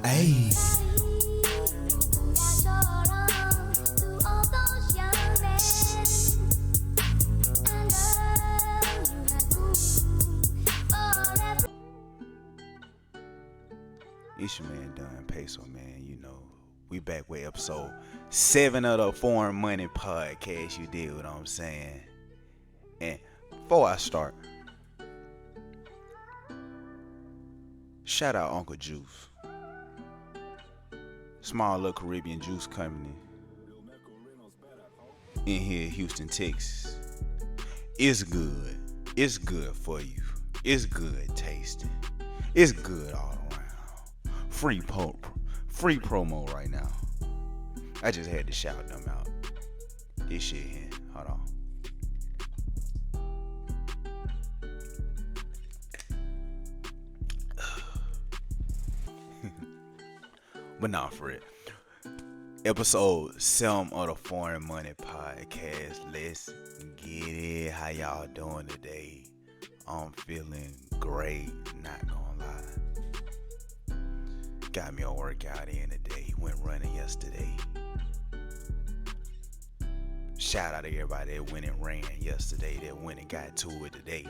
Hey. It's your man Don Peso, man. You know, we back with episode 7 of the Foreign Money Podcast. You did what I'm saying. And before I start, shout out Uncle Juice. Small little Caribbean juice company in here in Houston, Texas. It's good. It's good for you. It's good tasting. It's good all around. Free promo right now. I just had to shout them out. This shit here. Hold on. But nah, for it. Episode 7 of the Foreign Money Podcast. Let's get it. How y'all doing today? I'm feeling great, not gonna lie. Got me a workout in today. Went running yesterday. Shout out to everybody that went and ran yesterday, that went and got to it today.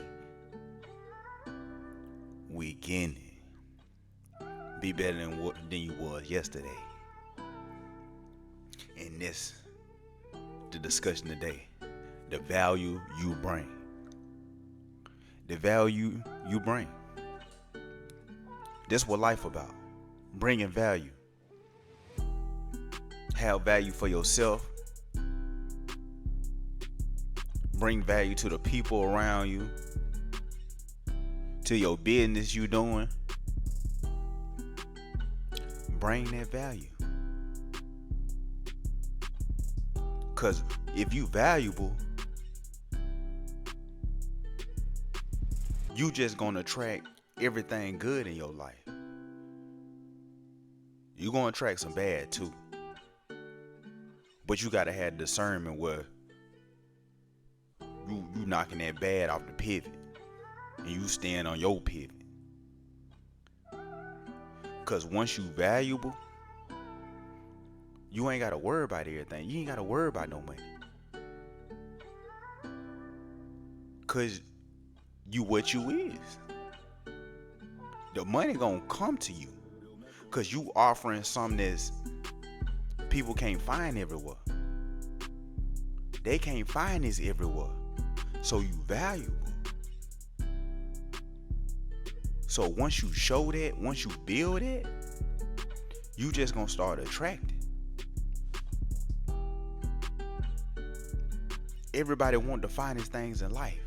We getting it. Be better than you was yesterday. And this, the discussion today, the value you bring. The value you bring. That's what life about. Bringing value. Have value for yourself. Bring value to the people around you. To your business you doing. Bring that value. Cause if you valuable, you just gonna attract everything good in your life. You gonna attract some bad too. But you gotta have discernment where you knocking that bad off the pivot. And you stand on your pivot. Cause once you valuable, you ain't gotta worry about everything. You ain't gotta worry about no money. Cause you what you is. The money gonna come to you. Cause you offering something that's people can't find everywhere. They can't find this everywhere. So you valuable. So once you show that, once you build it, you just gonna start attracting. Everybody want the finest things in life.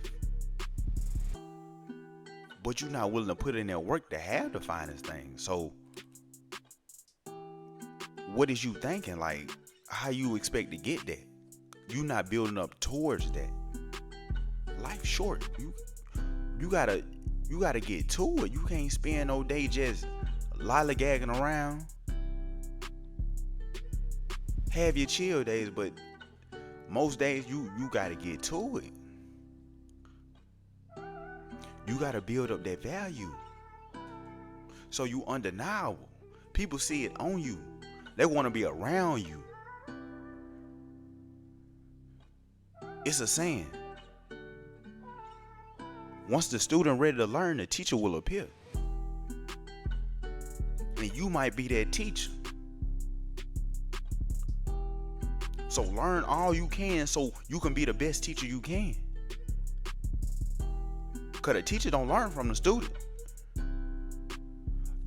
But you're not willing to put in that work to have the finest things. So what is you thinking? Like, how you expect to get that? You not building up towards that. Life's short. You gotta get to it. You can't spend no day just lollygagging around. Have your chill days, but most days you gotta get to it. You gotta build up that value. So you undeniable. People see it on you. They want to be around you. It's a saying. Once the student ready to learn, the teacher will appear. And you might be that teacher. So learn all you can so you can be the best teacher you can. Because the teacher don't learn from the student.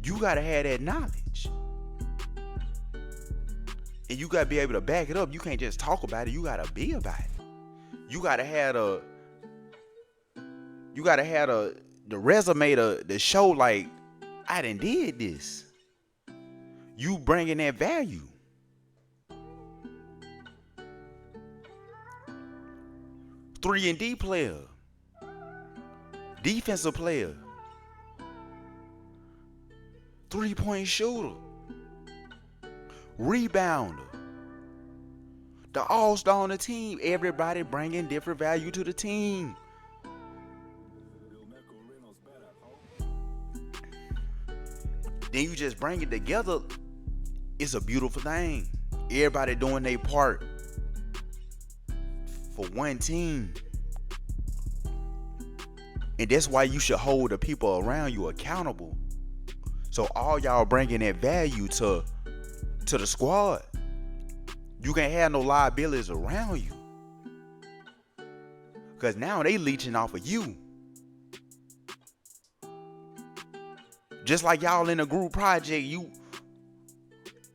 You got to have that knowledge. And you got to be able to back it up. You can't just talk about it. You got to be about it. You got to have the resume to show like, I done did this. You bringing that value. Three and D player. Defensive player. 3-point shooter. Rebounder. The all-star on the team. Everybody bringing different value to the team. Then you just bring it together. It's a beautiful thing. Everybody doing their part for one team. And that's why you should hold the people around you accountable. So all y'all bringing that value to the squad. You can't have no liabilities around you. Because now they leeching off of you. Just like y'all in a group project,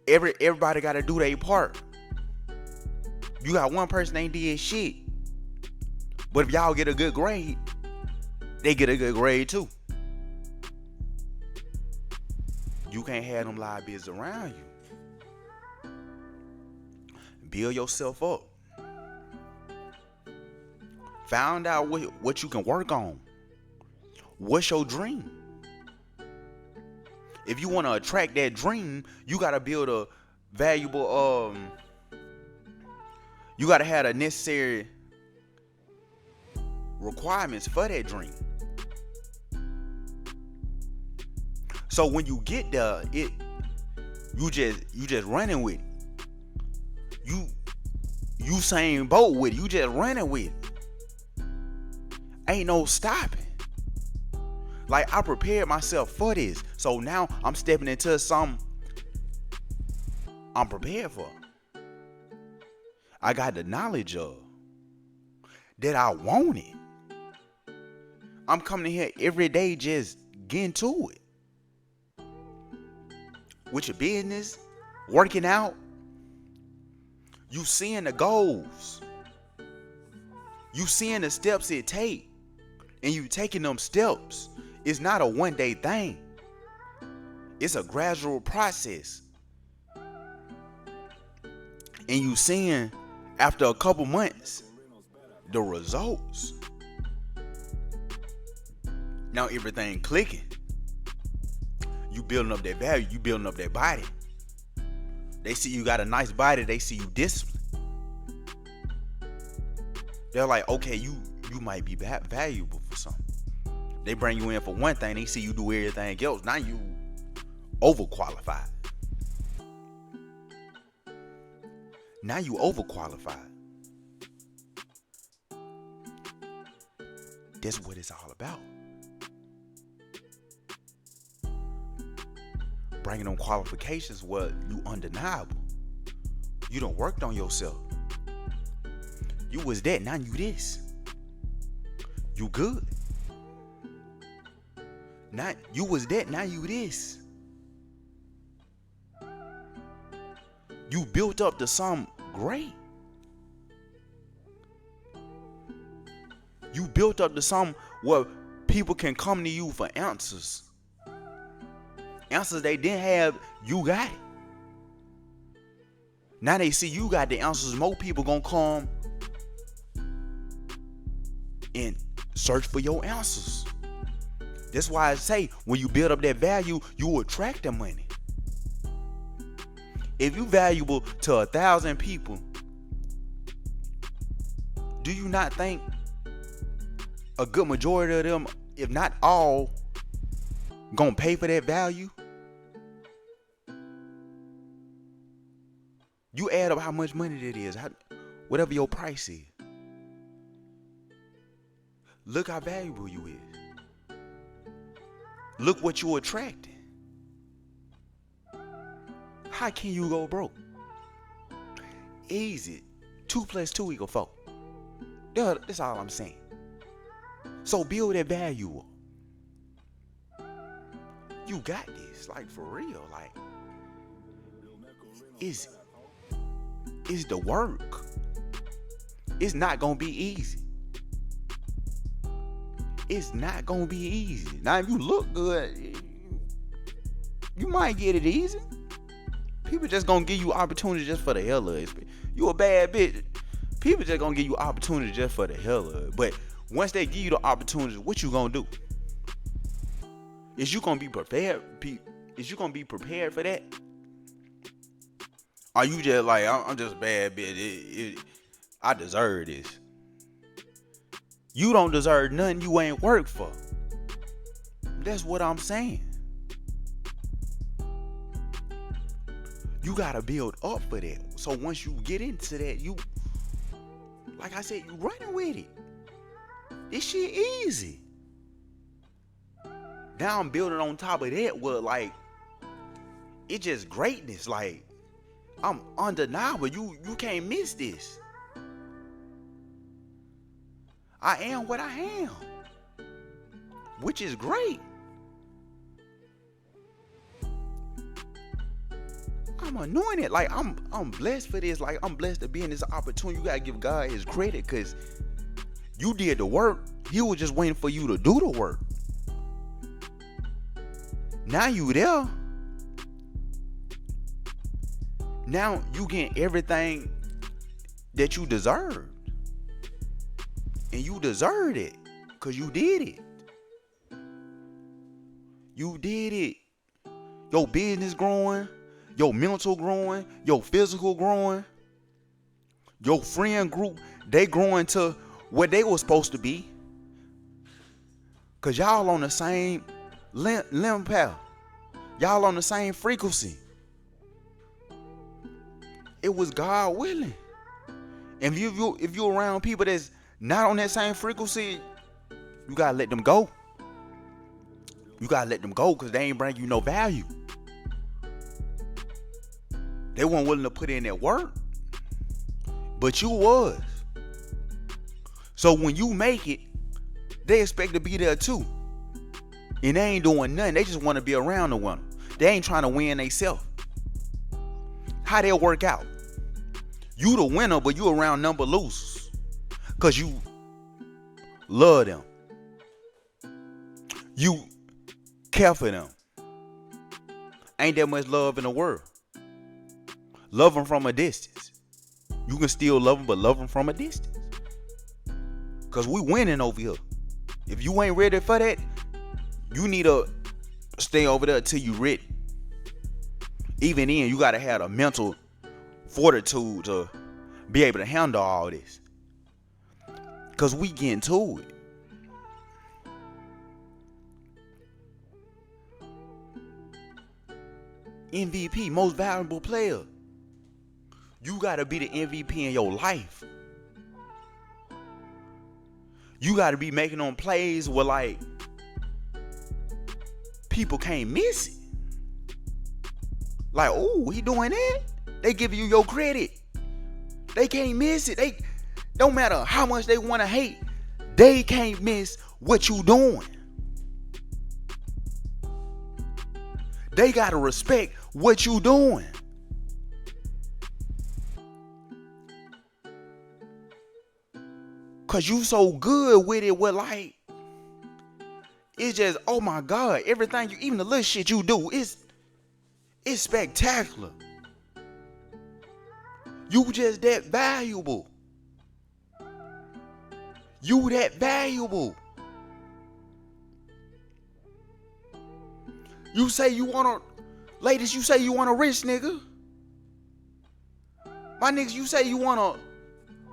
everybody got to do their part. You got one person ain't did shit. But if y'all get a good grade, they get a good grade too. You can't have them liabilities around you. Build yourself up. Find out what you can work on. What's your dream? If you want to attract that dream, you got to build a valuable, you got to have the necessary requirements for that dream. So when you get there, you just running with it. You same boat with it. You just running with it. Ain't no stopping. Like, I prepared myself for this. So now I'm stepping into something I'm prepared for. I got the knowledge of that I want it. I'm coming here every day just getting to it. With your business, working out, you seeing the goals. You seeing the steps it take. And you taking them steps. It's not a one-day thing. It's a gradual process. And you seeing after a couple months the results. Now everything clicking. You building up that value. You building up that body. They see you got a nice body. They see you disciplined. They're like, okay, you might be valuable for something. They bring you in for one thing. They see you do everything else. Now you overqualified. Now you overqualified. That's what it's all about. Bringing them qualifications where you undeniable. You done worked on yourself. You was that, now you this. You good. Not you was that, now you this. You built up to something great. You built up to something where people can come to you for answers. Answers they didn't have, you got it. Now they see you got the answers. More people gonna come and search for your answers. That's why I say when you build up that value, you attract the money. If you valuable to 1,000 people, do you not think a good majority of them, if not all, gonna pay for that value? You add up how much money that is, whatever your price is. Look how valuable you is. Look what you attracting. How can you go broke? Easy. 2 + 2 = 4. That's all I'm saying. So build that value up. You got this, like for real. Like, it's the work. It's not gonna be easy. It's not gonna be easy. Now, if you look good, you might get it easy. People just gonna give you opportunity just for the hell of it. You a bad bitch. People just gonna give you opportunity just for the hell of it. But once they give you the opportunity, what you gonna do? Is you gonna be prepared? Is you gonna be prepared for that? Are you just like, I'm just a bad bitch. I deserve this. You don't deserve nothing you ain't worked for. That's what I'm saying. You gotta build up for that. So once you get into that, you, like I said, you running with it. This shit easy. Now I'm building on top of that with like, it's just greatness. Like, I'm undeniable. You can't miss this. I am what I am, which is great. I'm anointed. Like, I'm blessed for this. Like, I'm blessed to be in this opportunity. You gotta give God his credit, because you did the work. He was just waiting for you to do the work. Now you there. Now you get everything that you deserved. And you deserved it, because you did it. You did it. Your business growing, your mental growing, your physical growing, your friend group, they growing to what they were supposed to be. Because y'all on the same limb path. Y'all on the same frequency. It was God willing. And if you're around people that's not on that same frequency, you gotta let them go. You gotta let them go, because they ain't bring you no value. They weren't willing to put in that work, but you was. So when you make it, they expect to be there too. And they ain't doing nothing. They just want to be around the winner. They ain't trying to win themselves. How they'll work out? You the winner, but you around number losers, because you love them. You care for them. Ain't that much love in the world. Love them from a distance. You can still love them, but love them from a distance. Because we winning over here. If you ain't ready for that, you need to stay over there until you ready. Even then, you got to have the mental fortitude to be able to handle all this. Because we getting to it. MVP, most valuable player. You got to be the MVP in your life. You got to be making them plays where, like, people can't miss it. Like, oh, he doing that? They give you your credit. They can't miss it. They don't matter how much they want to hate. They can't miss what you doing. They got to respect what you doing. Cause you so good with it, with like, it's just, oh my God, everything you, even the little shit you do, it's spectacular. You just that valuable. You that valuable. You say you want a, ladies, you say you want a rich nigga. My niggas, you say you want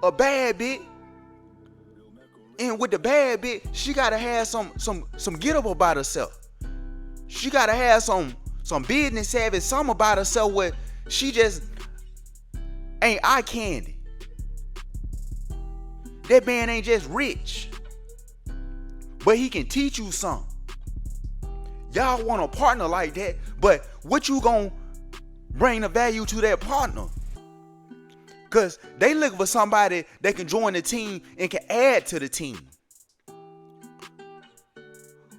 a bad bitch. And with the bad bitch, she gotta have some get up about herself. She gotta have some business savvy, something about herself where she just ain't eye candy. That man ain't just rich, but he can teach you something. Y'all want a partner like that, but what you gonna bring the value to that partner? Because they looking for somebody that can join the team and can add to the team.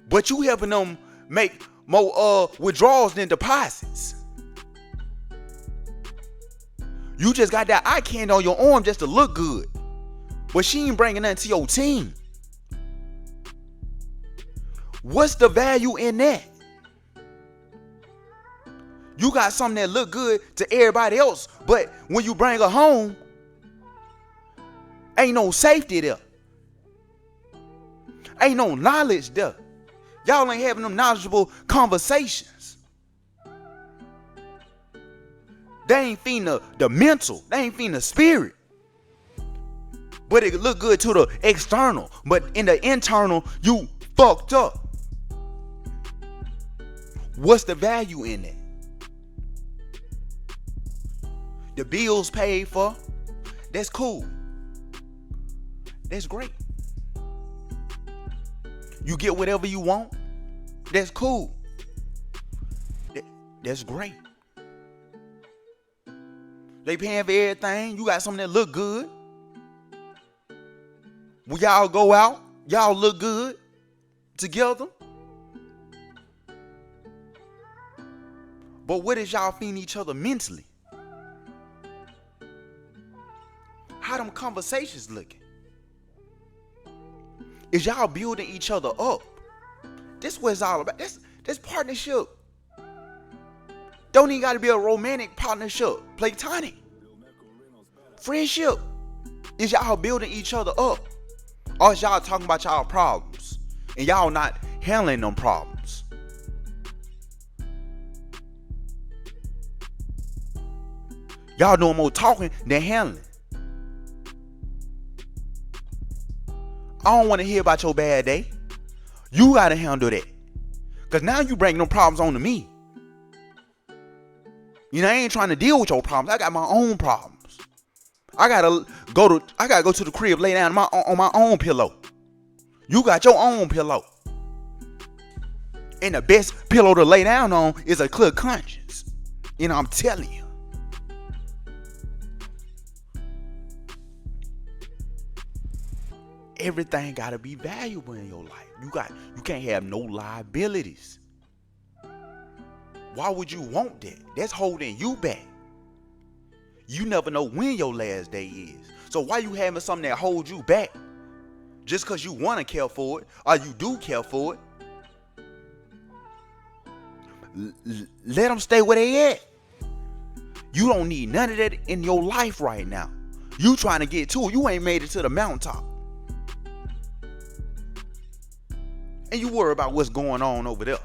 But you helping them make more withdrawals than deposits. You just got that eye candy on your arm just to look good. But she ain't bringing nothing to your team. What's the value in that? You got something that look good to everybody else, but when you bring her home, ain't no safety there. Ain't no knowledge there. Y'all ain't having them knowledgeable conversations. They ain't feeding the mental. They ain't feeding the spirit. But it look good to the external. But in the internal, you fucked up. What's the value in that? the bills paid for, that's cool. That's great. You get whatever you want, that's cool. That's great. They paying for everything. You got something that look good. When y'all go out, y'all look good together. But what is y'all feeding each other mentally? How them conversations looking? Is y'all building each other up? This what it's all about. This partnership. Don't even got to be a romantic partnership. Platonic. Friendship. Is y'all building each other up? Or is y'all talking about y'all problems and y'all not handling them problems? Y'all doing more talking than handling. I don't want to hear about your bad day. You got to handle that. Because now you bringing them problems on to me. You know, I ain't trying to deal with your problems. I got my own problems. I gotta go to the crib, lay down on my own pillow. You got your own pillow. And the best pillow to lay down on is a clear conscience. You know, I'm telling you. Everything gotta be valuable in your life. You can't have no liabilities. Why would you want that? That's holding you back. You never know when your last day is. So why you having something that holds you back? Just because you want to care for it, or you do care for it. Let them stay where they at. You don't need none of that in your life right now. You trying to get to it. You ain't made it to the mountaintop. And you worry about what's going on over there.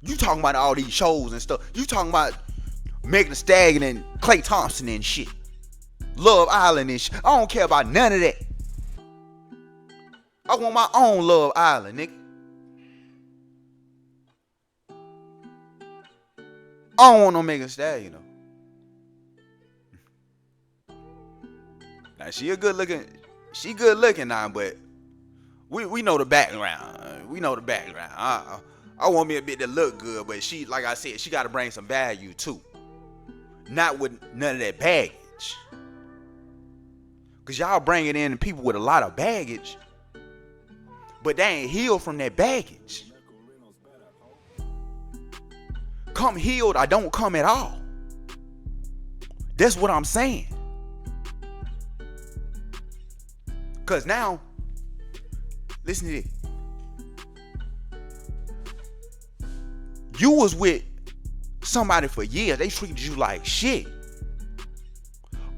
You talking about all these shows and stuff. You talking about Megan Thee Stallion and Klay Thompson and shit. Love Island and shit. I don't care about none of that. I want my own Love Island, nigga. I don't want no Megan Thee Stallion, though. Now she good looking now, but we know the background. We know the background. I want me a bit that look good, but she, like I said, she got to bring some value too. Not with none of that baggage. Because y'all bringing in people with a lot of baggage, but they ain't healed from that baggage. Come healed or don't come at all. That's what I'm saying. Because now, listen to this. You was with somebody for years. They treated you like shit.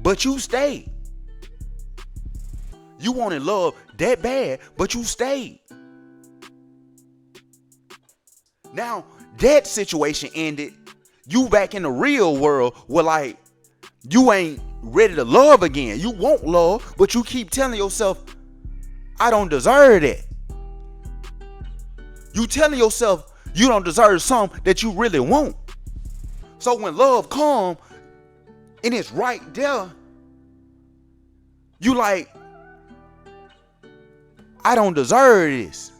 But you stayed. You wanted love that bad, but you stayed. Now, that situation ended. You back in the real world where like you ain't ready to love again. You want love, but you keep telling yourself, I don't deserve that. You telling yourself you don't deserve something that you really want. So when love comes and it's right there, you like, I don't deserve this.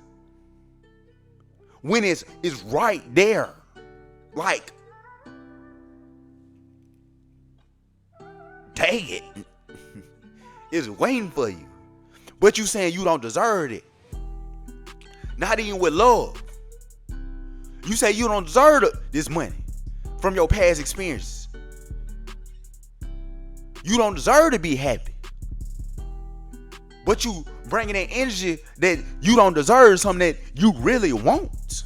When it's right there, like, dang it, it's waiting for you. But you saying you don't deserve it. Not even with love. You say you don't deserve this money from your past experiences. You don't deserve to be happy. But you bringing in energy that you don't deserve something that you really want.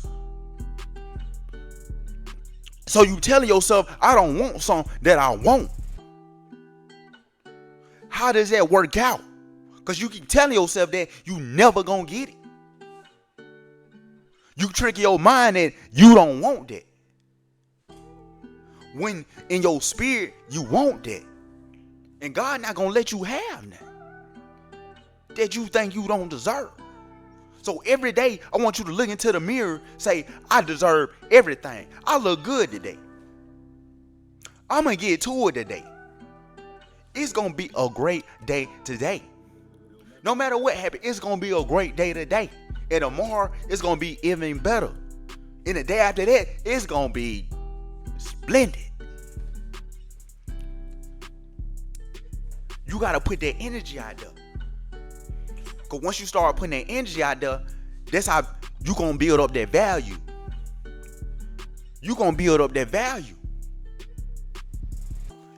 So you telling yourself, I don't want something that I want. How does that work out? Because you keep telling yourself that you never gonna get it. You trick your mind that you don't want that. When in your spirit, you want that. And God not gonna let you have that. That you think you don't deserve. So every day, I want you to look into the mirror, say, I deserve everything. I look good today. I'm going to get to it today. It's going to be a great day today. No matter what happens, it's going to be a great day today. And tomorrow, it's going to be even better. And the day after that, it's going to be splendid. You got to put that energy out there. Because once you start putting that energy out there, that's how you're going to build up that value. You're going to build up that value.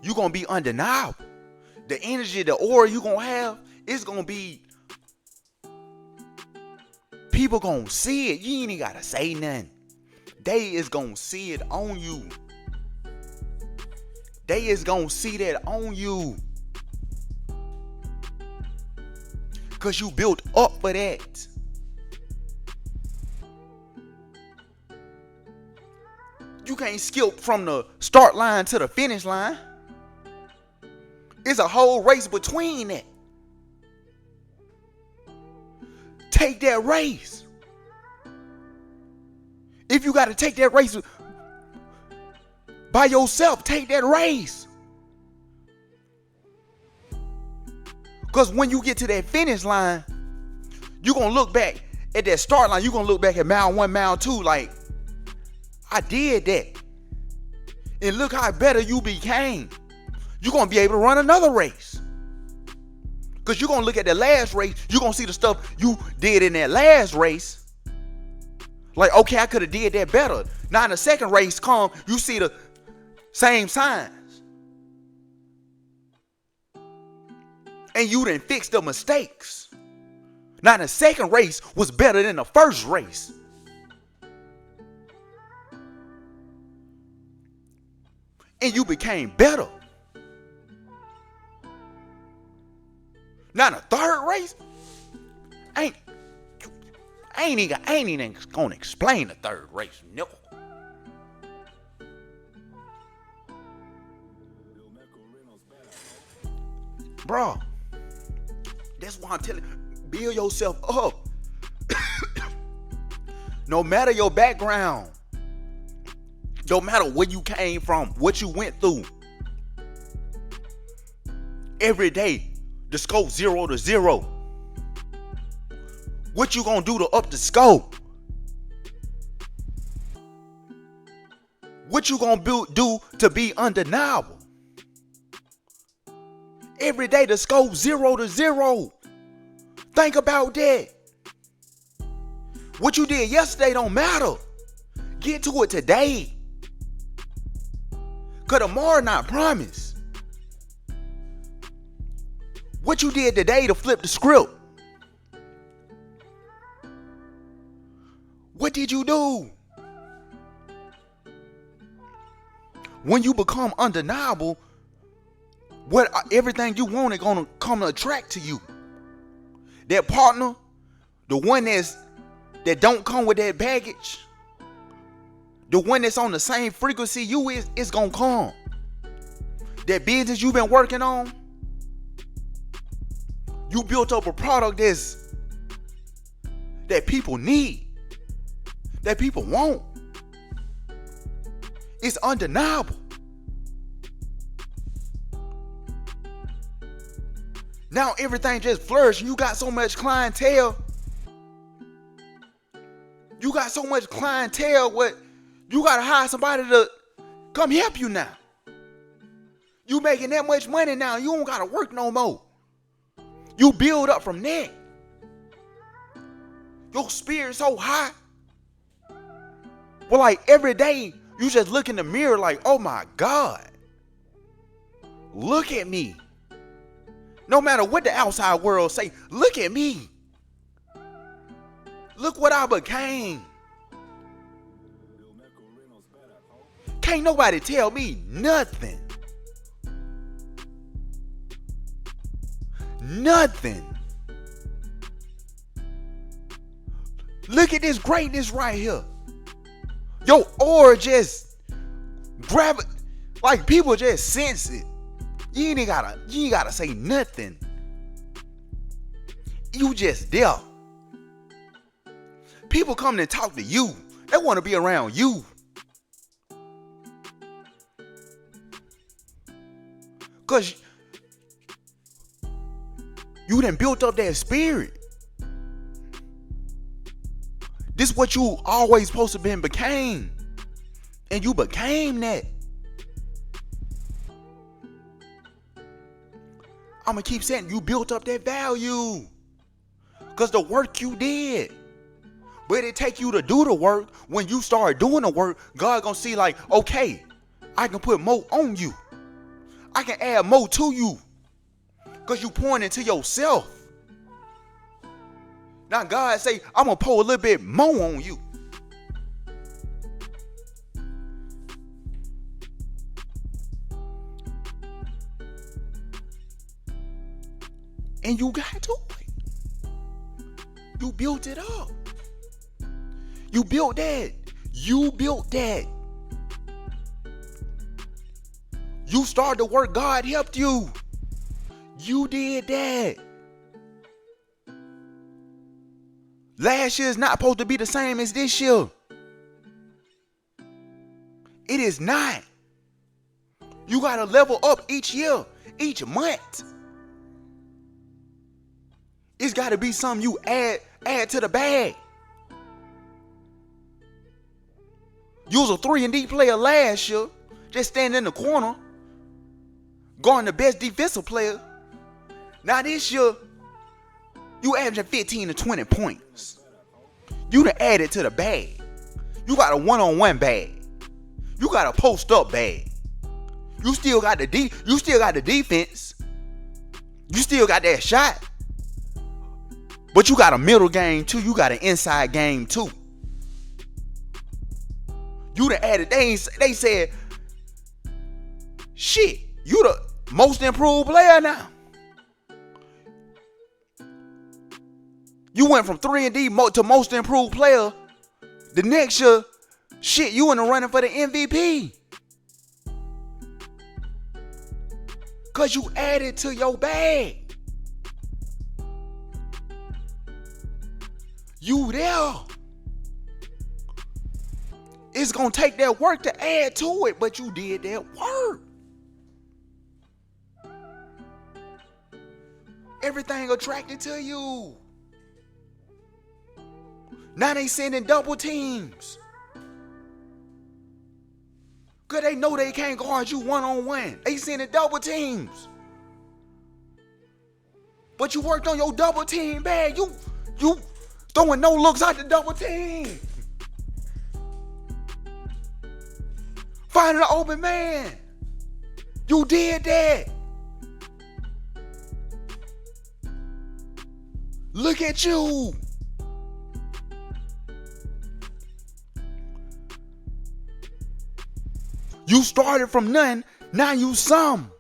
You're going to be undeniable. The energy, the aura you're going to have, it's going to be, people going to see it. You ain't even got to say nothing. They is going to see it on you. They is going to see that on you. Because you built up for that. You can't skip from the start line to the finish line. It's a whole race between that. Take that race. If you got to take that race by yourself, take that race. Because when you get to that finish line, you're going to look back at that start line. You're going to look back at mile 1, mile 2 like, I did that. And look how better you became. You're going to be able to run another race. Because you're going to look at the last race. You're going to see the stuff you did in that last race. Like, okay, I could have did that better. Now in the second race come, you see the same signs. And you didn't fix the mistakes. Now the second race was better than the first race. And you became better. Now the third race, I ain't even gonna explain the third race. No. Bro, that's why I'm telling you, build yourself up. No matter your background, no matter where you came from, what you went through, every day, the scope 0 to 0. What you gonna do to up the scope? What you gonna do to be undeniable? Every day the scope 0 to 0. Think about that. What you did yesterday don't matter. Get to it today. Cause tomorrow not promised. What you did today to flip the script? What did you do? When you become undeniable, everything you want is gonna come to attract to you. That partner, the one that don't come with that baggage, the one that's on the same frequency you is gonna come. That business you've been working on, you built up a product that people need, that people want. It's undeniable. Now everything just flourished. You got so much clientele. You got so much clientele. What? You gotta hire somebody to come help you now. You making that much money now. You don't gotta work no more. You build up from that. Your spirit so high. Well, like every day, you just look in the mirror like, oh my God. Look at me. No matter what the outside world say, look at me. Look what I became. Can't nobody tell me nothing. Nothing. Look at this greatness right here. Your aura just grab it. Like people just sense it. You ain't gotta say nothing. You just there. People come to talk to you. They want to be around you. Because you done built up that spirit. This is what you always supposed to became. And you became that. I'm going to keep saying you built up that value. Because the work you did. But it take you to do the work. When you start doing the work, God going to see like, okay, I can put more on you. I can add more to you. Because you pouring into yourself. Now God say, I'm going to pour a little bit more on you. And you got to it. You built it up. You built that. You built that. You started the work. God helped you. You did that. Last year is not supposed to be the same as this year. It is not. You got to level up each year, each month. It's got to be something you add to the bag. You was a 3-and-D player last year, just standing in the corner, guarding the best defensive player. Now this year, you averaging 15 to 20 points. You done added to the bag. You got a one-on-one bag. You got a post-up bag. You still got the defense. You still got that shot. But you got a middle game too. You got an inside game too. You done added. They said, shit, you the most improved player now. You went from 3-and-D to most improved player. The next year, shit, you in the running for the MVP. Cause you added to your bag. You there. It's gonna take that work to add to it, but you did that work. Everything attracted to you. Now they sending double teams. Cause they know they can't guard you one-on-one. They sending double teams. But you worked on your double team bag. You throwing no looks out the double team. Finding an open man. You did that. Look at you. You started from nothing. Now you some.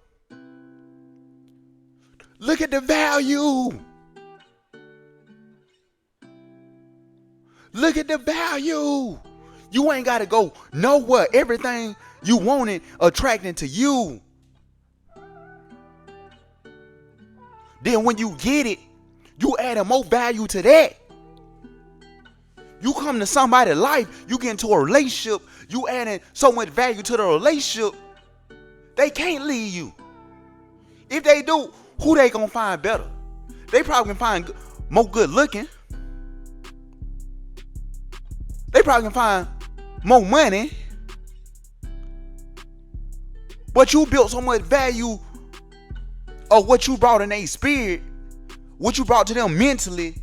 Look at the value. Look at the value. You ain't got to go nowhere. Everything you wanted attracting to you. Then when you get it, you add more value to that. You come to somebody's life, you get into a relationship, you adding so much value to the relationship, they can't leave you. If they do, who they gonna find better? They probably can find more good looking. They probably can find more money. But you built so much value of what you brought in their spirit, what you brought to them mentally,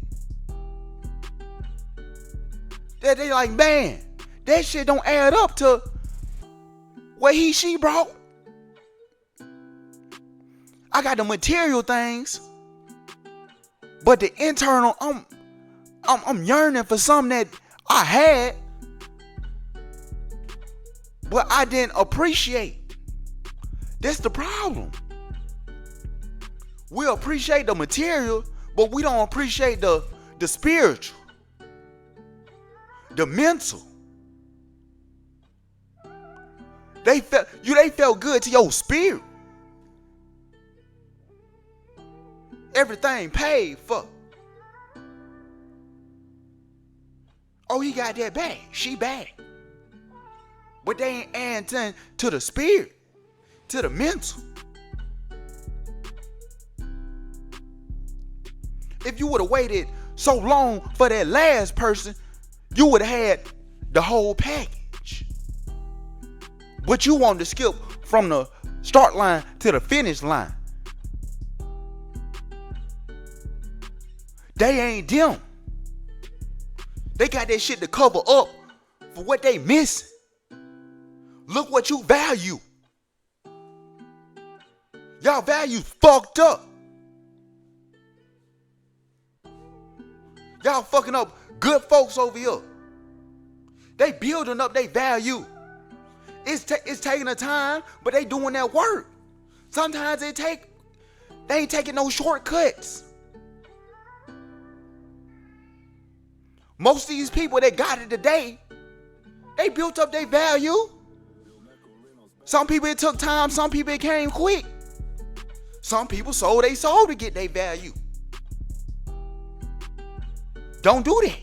that they like, man, that shit don't add up to what she brought. I got the material things, but the internal, I'm yearning for something that I had, but I didn't appreciate. That's the problem. We appreciate the material, but we don't appreciate the spiritual, the mental. They felt good to your spirit. Everything paid for. Oh, he got that back. She back. But they ain't adding to the spirit, to the mental. if you would have waited so long for that last person, you would have had the whole package. But you wanted to skip from the start line to the finish line. They ain't them. They got that shit to cover up for what they missing. Look what you value. Y'all value fucked up. Y'all fucking up good folks over here. They building up their value. It's taking the time, but they doing that work. Sometimes they ain't taking no shortcuts. Most of these people that got it today, they built up their value. Some people it took time, some people it came quick. Some people sold their soul to get their value. Don't do that.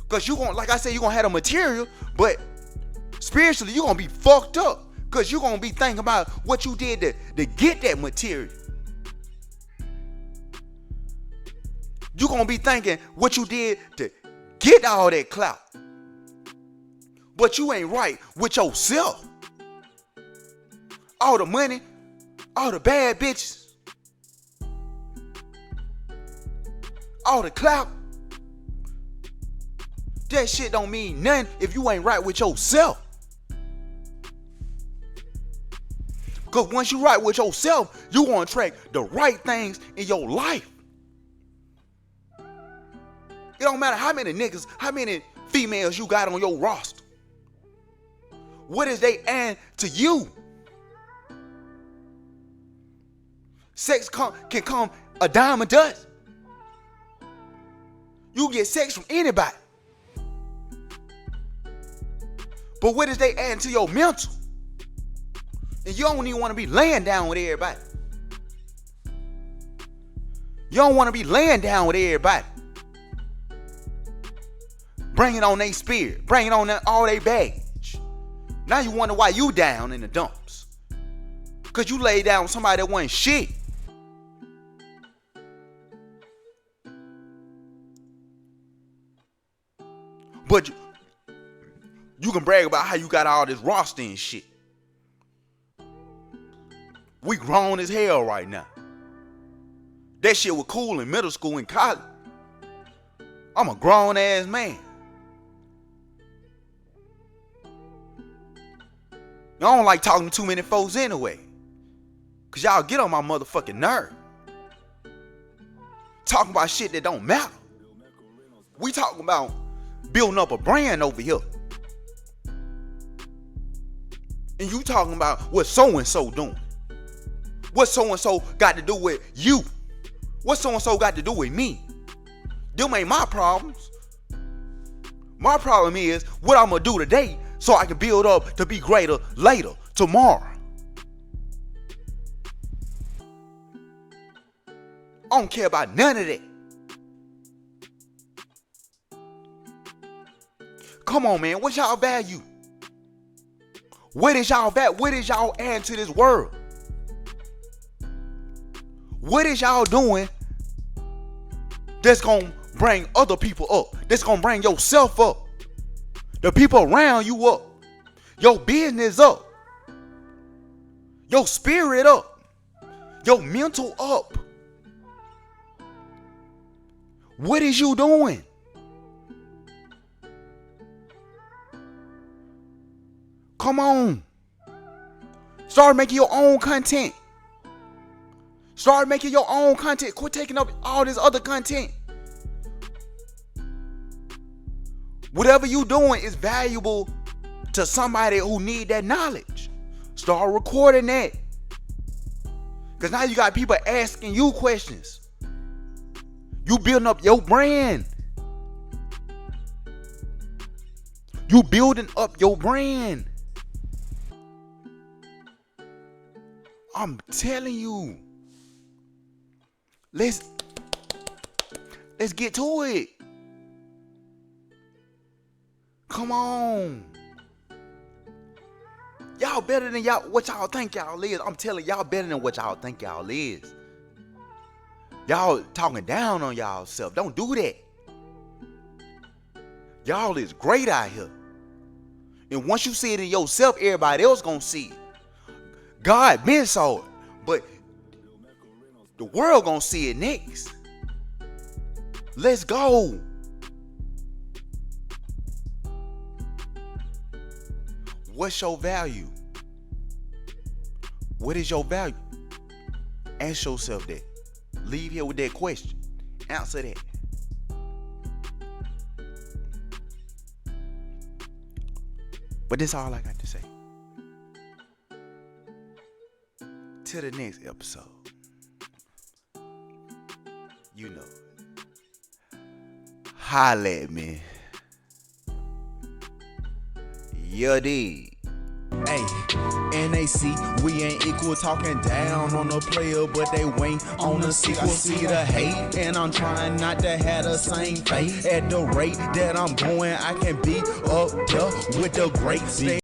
Because you're going to, like I said, you're going to have the material, but spiritually you're going to be fucked up. Because you're going to be thinking about what you did to get that material. You're going to be thinking what you did to get all that clout. But you ain't right with yourself. All the money, all the bad bitches, all the clout. That shit don't mean nothing if you ain't right with yourself. Because once you right with yourself, you want to attract the right things in your life. It don't matter how many niggas, how many females you got on your roster. What is they add to you? Sex can come a dime a dozen. You get sex from anybody. But what is they adding to your mental? And you don't even want to be laying down with everybody. You don't want to be laying down with everybody. Bringing on their spirit. Bringing on all their baggage. Now you wonder why you down in the dumps. Because you laid down with somebody that wasn't shit. But you can brag about how you got all this roster and shit. We grown as hell right now. That shit was cool in middle school and college. I'm a grown ass man. I don't like talking to too many folks anyway. Cause y'all get on my motherfucking nerve. Talking about shit that don't matter. We talking about building up a brand over here. And you talking about what so-and-so doing. What so-and-so got to do with you? What so-and-so got to do with me? Them ain't my problems. My problem is what I'm going to do today so I can build up to be greater later, tomorrow. I don't care about none of that. Come on, man. What's y'all value? What is y'all value? What is y'all adding to this world? What is y'all doing that's going to bring other people up? That's going to bring yourself up. The people around you up. Your business up. Your spirit up. Your mental up. What is you doing? Come on. Start making your own content. Start making your own content. Quit taking up all this other content. Whatever you doing is valuable to somebody who need that knowledge. Start recording that. Because now you got people asking you questions. You building up your brand. You building up your brand. I'm telling you. Let's get to it. Come on. Y'all better than what y'all think y'all is. I'm telling y'all better than what y'all think y'all is. Y'all talking down on y'all self. Don't do that. Y'all is great out here. And once you see it in yourself, everybody else gonna see it. God been saw it, but the world gonna see it next. Let's go. What's your value? What is your value? Ask yourself that. Leave here with that question. Answer that. But that's all I got to say. Till the next episode. You know it. Holla at me. You dig. Hey, NAC, we ain't equal, talking down on the player, but they wait on the sequel. See the hate, and I'm trying not to have the same fate. At the rate that I'm going, I can be up there with the greats.